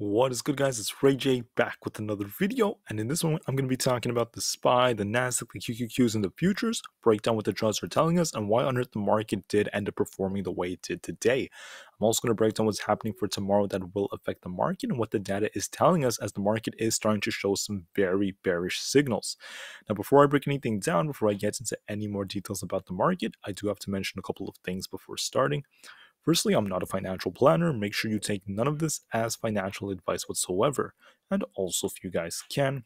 What is good, guys? It's Rey-Jay back with another video, and in this one I'm going to be talking about the SPY, the Nasdaq, the QQQs, and the futures, break down what the charts are telling us, and why on earth the market did end up performing the way it did today. I'm also going to break down what's happening for tomorrow that will affect the market and what the data is telling us, as the market is starting to show some very bearish signals. Now, before I break anything down, before I get into any more details about the market, I do have to mention a couple of things before starting. Firstly, I'm not a financial planner. Make sure you take none of this as financial advice whatsoever. And also, if you guys can,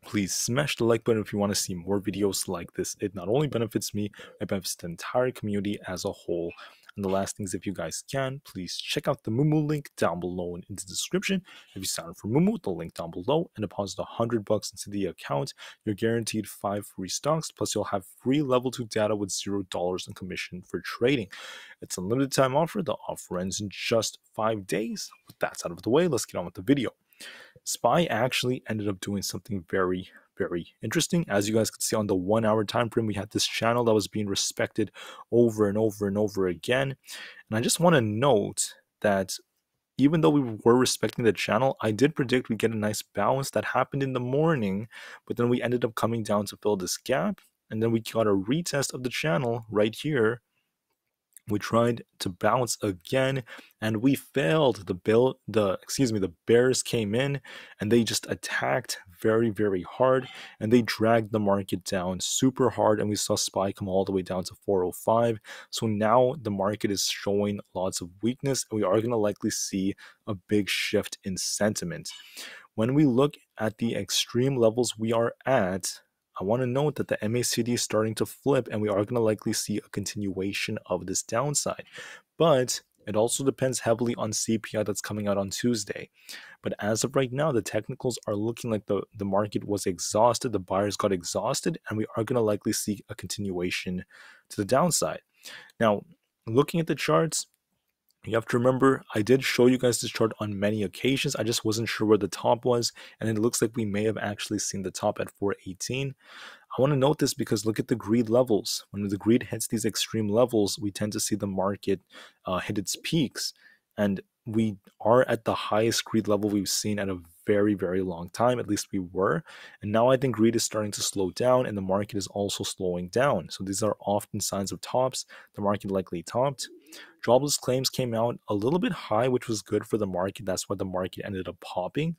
please smash the like button if you want to see more videos like this. It not only benefits me, it benefits the entire community as a whole. And the last thing is, if you guys can, please check out the Moomoo link down below in the description. If you sign up for Moomoo, the link down below, and deposit $100 into the account, you're guaranteed 5 free stocks, plus you'll have free level 2 data with $0 in commission for trading. It's a limited time offer. The offer ends in just 5 days. With that out of the way, let's get on with the video. SPY actually ended up doing something very interesting. As you guys can see on the 1 hour time frame, we had this channel that was being respected over and over and over again. And I just want to note that even though we were respecting the channel, I did predict we'd get a nice bounce that happened in the morning, but then we ended up coming down to fill this gap, and then we got a retest of the channel right here. We tried to bounce again, and we failed. The bears came in, and they just attacked very hard, and they dragged the market down super hard, and we saw SPY come all the way down to 405. So now the market is showing lots of weakness, and we are going to likely see a big shift in sentiment. When we look at the extreme levels we are at, I want to note that the MACD is starting to flip, and we are going to likely see a continuation of this downside. But it also depends heavily on CPI that's coming out on Tuesday. But as of right now, the technicals are looking like the market was exhausted, the buyers got exhausted, and we are going to likely see a continuation to the downside. Now, looking at the charts, you have to remember, I did show you guys this chart on many occasions. I just wasn't sure where the top was, and it looks like we may have actually seen the top at 418. I want to note this because look at the greed levels. When the greed hits these extreme levels, we tend to see the market hit its peaks, and we are at the highest greed level we've seen at a very long time. At least we were, and now I think greed is starting to slow down, and the market is also slowing down. So these are often signs of tops. The market likely topped. Jobless claims came out a little bit high, which was good for the market. That's why the market ended up popping.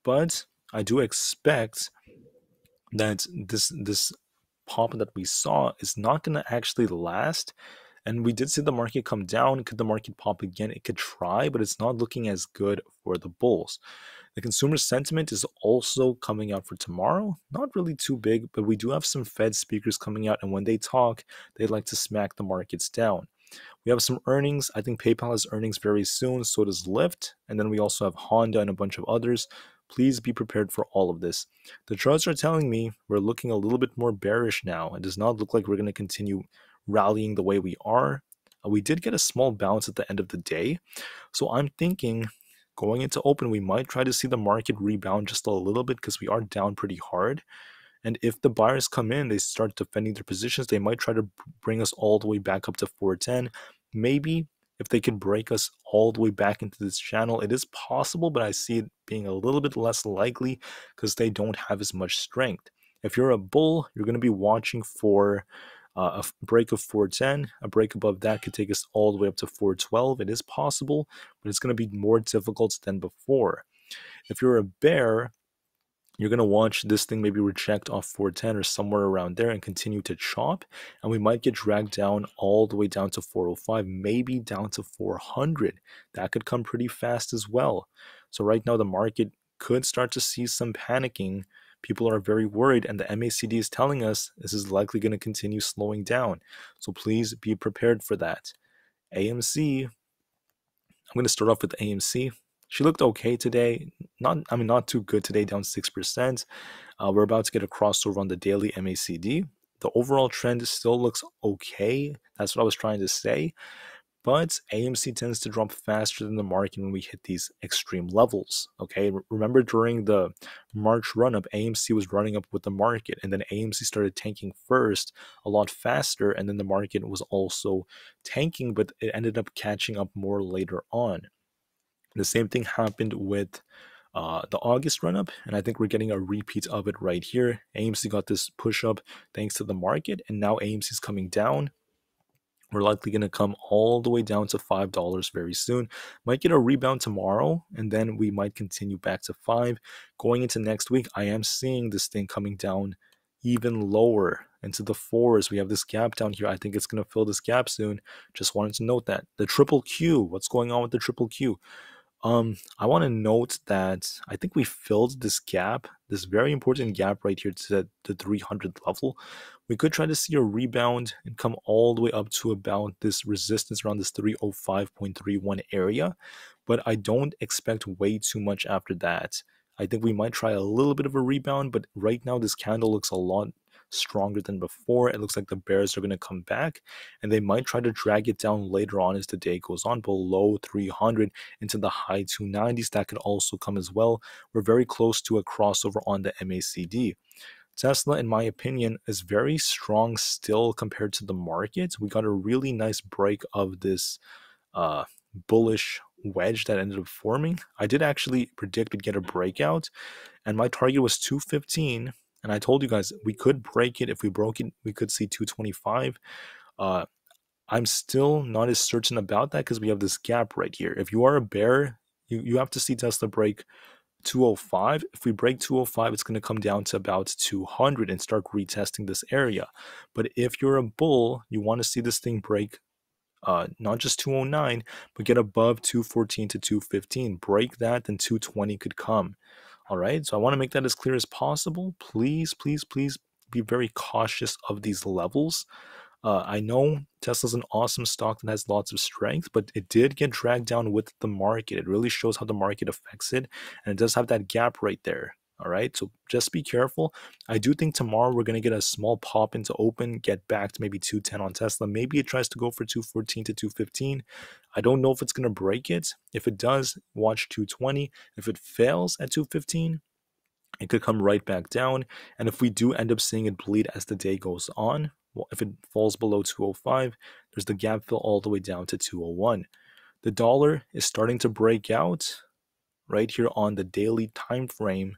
But I do expect that this pop that we saw is not going to actually last. And we did see the market come down. Could the market pop again? It could try, but it's not looking as good for the bulls. The consumer sentiment is also coming out for tomorrow. Not really too big, but we do have some Fed speakers coming out, and when they talk, they like to smack the markets down. We have some earnings. I think PayPal has earnings very soon. So does Lyft. And then we also have Honda and a bunch of others. Please be prepared for all of this. The charts are telling me we're looking a little bit more bearish now. It does not look like we're going to continue rallying the way we are. We did get a small bounce at the end of the day. So I'm thinking going into open, we might try to see the market rebound just a little bit because we are down pretty hard. And if the buyers come in, they start defending their positions, they might try to bring us all the way back up to 410. Maybe if they could break us all the way back into this channel, it is possible, but I see it being a little bit less likely because they don't have as much strength. If you're a bull, you're going to be watching for a break of 410. A break above that could take us all the way up to 412. It is possible, but it's going to be more difficult than before. If you're a bear, you're going to watch this thing maybe reject off 410 or somewhere around there and continue to chop, and we might get dragged down all the way down to 405, maybe down to 400. That could come pretty fast as well. So right now the market could start to see some panicking. People are very worried, and the MACD is telling us this is likely going to continue slowing down. So please be prepared for that. AMC, I'm going to start off with AMC. She looked okay today. Not too good today, down 6%. We're about to get a crossover on the daily MACD. The overall trend still looks okay. That's what I was trying to say. But AMC tends to drop faster than the market when we hit these extreme levels. Okay, remember during the March run-up, AMC was running up with the market, and then AMC started tanking first a lot faster, and then the market was also tanking, but it ended up catching up more later on. The same thing happened with the August run up, and I think we're getting a repeat of it right here. AMC got this push up thanks to the market, and now AMC is coming down. We're likely going to come all the way down to $5 very soon. Might get a rebound tomorrow, and then we might continue back to 5. Going into next week, I am seeing this thing coming down even lower into the 4s. We have this gap down here. I think it's going to fill this gap soon. Just wanted to note that. The triple Q, what's going on with the triple Q? I want to note that I think we filled this gap, this very important gap right here to the 300 level. We could try to see a rebound and come all the way up to about this resistance around this 305.31 area, but I don't expect way too much after that. I think we might try a little bit of a rebound, but right now this candle looks a lot stronger than before. It looks like the bears are going to come back, and they might try to drag it down later on as the day goes on below 300 into the high 290s. That could also come as well. We're very close to a crossover on the MACD. Tesla, in my opinion, is very strong still compared to the market. We got a really nice break of this bullish wedge that ended up forming. I did actually predict we'd get a breakout, and my target was 215. And I told you guys we could break it. If we broke it, we could see 225. I'm still not as certain about that because we have this gap right here. If you are a bear, you have to see Tesla break 205. If we break 205, it's going to come down to about 200 and start retesting this area. But if you're a bull, you want to see this thing break not just 209, but get above 214 to 215. Break that, then 220 could come. All right, so I want to make that as clear as possible. Please, please, please be very cautious of these levels. I know Tesla's an awesome stock that has lots of strength, but it did get dragged down with the market. It really shows how the market affects it, and it does have that gap right there. All right, so just be careful. I do think tomorrow we're going to get a small pop into open, get back to maybe 210 on Tesla. Maybe it tries to go for 214 to 215. I don't know if it's going to break it. If it does, watch 220. If it fails at 215, it could come right back down. And if we do end up seeing it bleed as the day goes on, well, if it falls below 205, there's the gap fill all the way down to 201. The dollar is starting to break out right here on the daily time frame.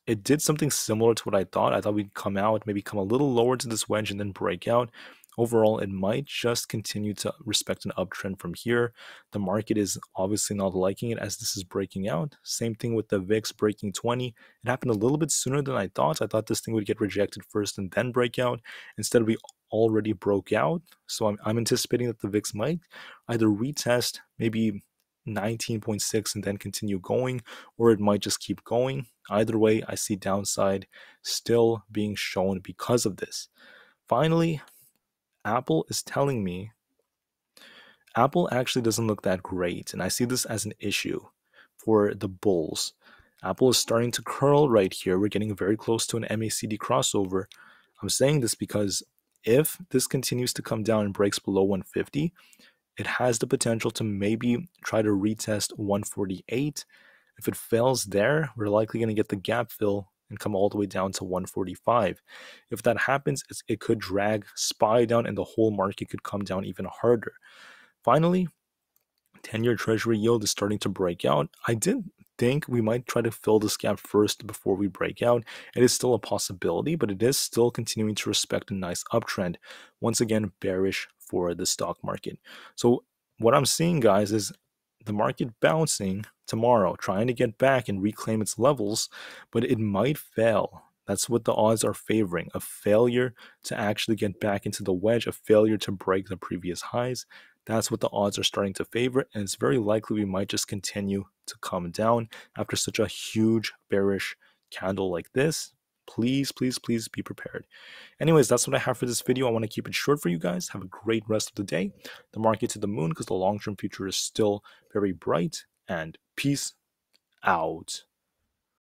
It did something similar to what I thought. I thought we'd come out, maybe come a little lower to this wedge and then break out. Overall, it might just continue to respect an uptrend from here. The market is obviously not liking it as this is breaking out. Same thing with the VIX breaking 20. It happened a little bit sooner than I thought. I thought this thing would get rejected first and then break out. Instead, we already broke out. So I'm anticipating that the VIX might either retest maybe 19.6 and then continue going, or it might just keep going. Either way, I see downside still being shown because of this. Finally, Aapl is telling me Aapl actually doesn't look that great, and I see this as an issue for the bulls. Aapl is starting to curl right here. We're getting very close to an MACD crossover. I'm saying this because if this continues to come down and breaks below 150, it has the potential to maybe try to retest 148. If it fails there, we're likely going to get the gap fill and come all the way down to 145. If that happens, it could drag SPY down and the whole market could come down even harder. Finally, 10-year treasury yield is starting to break out. I did think we might try to fill this gap first before we break out. It is still a possibility, but it is still continuing to respect a nice uptrend. Once again, bearish for the stock market. So what I'm seeing, guys, is the market bouncing tomorrow, trying to get back and reclaim its levels, but it might fail. That's what the odds are favoring, a failure to actually get back into the wedge, a failure to break the previous highs. That's what the odds are starting to favor, and it's very likely we might just continue to come down after such a huge bearish candle like this. Please, please, please be prepared. Anyways, that's what I have for this video. I want to keep it short for you guys. Have a great rest of the day. The market to the moon because the long-term future is still very bright, and peace out.